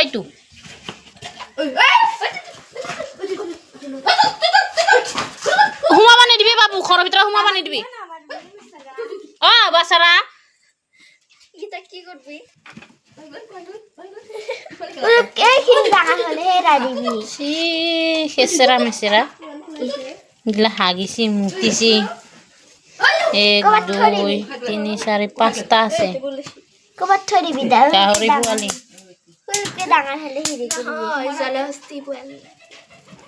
Itu. Huma bani dibi babu khoro bitra huma bani dibi. Basara. Kita ki korbi? Si khesera mesera. Gila hagisi mutisi. 1 2 3 4 5টা আছে। কবাত থৈ দিবি দা গাহৰি পোৱালি। ফুলকে ডাঙৰ হলে হেৰি কৰিবি জলহস্তি পোৱালি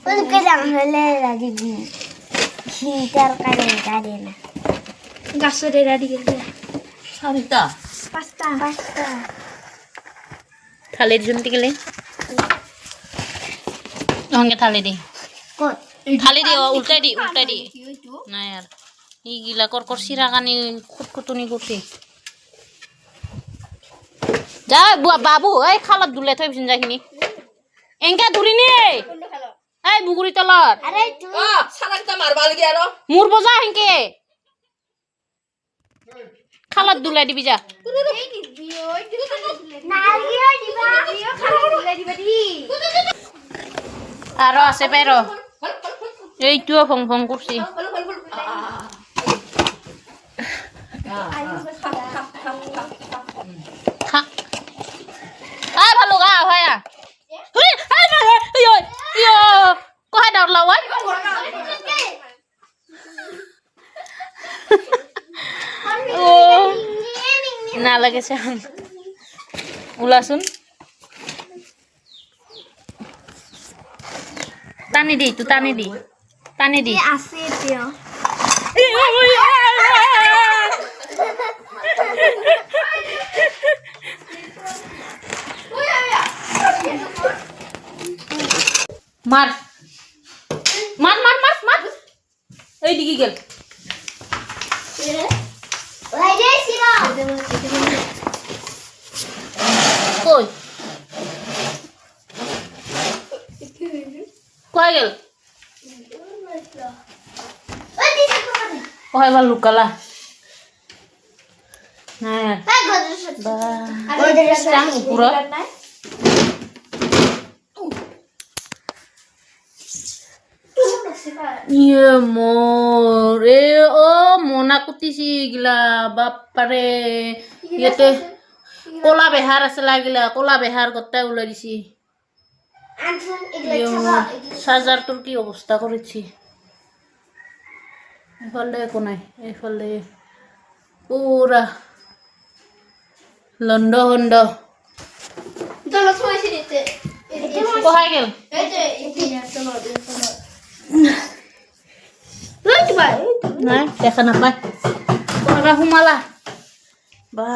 ফুলকে ডাঙৰ হলে ৰাদিবি হিটাৰ কাৰে না গাছৰে ৰাদি গেল 4টা 5টা থালি জুনটি গেলে নহংগে থালি দি কত থালি দি উল্টাই দি না यार ই গিলা কর সিরা কানি খুটকুটুনি করতে যা বাবু এই খালত দুলে থৈ বিছিন যাখিনি এঙ্কা ধুলিনি এই বুগুৰি তলত আরে তুই সালাকটা মারবা লাগি আর মুর বজা হেঙ্কে খালত দুলাই দিবি যা নালিও দিবা খালি দিবা দি আর আছে পের এইটুও ফং ফং করছি খা আই ভালো গা ভাইয়া হুই আই ইয়ো কই দাও লাওয়াই ও না লাগেছে উলাসুন টানি দি আছে এতিয়া মার এই দিকে গেল ওই রে শিবা কই গেল ওই দিকে কোন কয় ভাল লুকালা না এই গদর সাথে বা গদর চাং উপৰত ইয়ে মোর এ ও মনা কুটিছি গিলা বাপারে ইয়াতে কলা বেহার আছে লাগিলা কলা বেহার গত্তা উলাই দিছি আনছুন এগুলা ছাবা চার্জার তোর কি অবস্থা করেছি এফালে একো নাই এফালে পুরা লন্ড হন্ড দলত থৈছি দিতে কহাই গেল এই যে ইতিয়া দলত নাই দেখা নাপায় সোমালা বা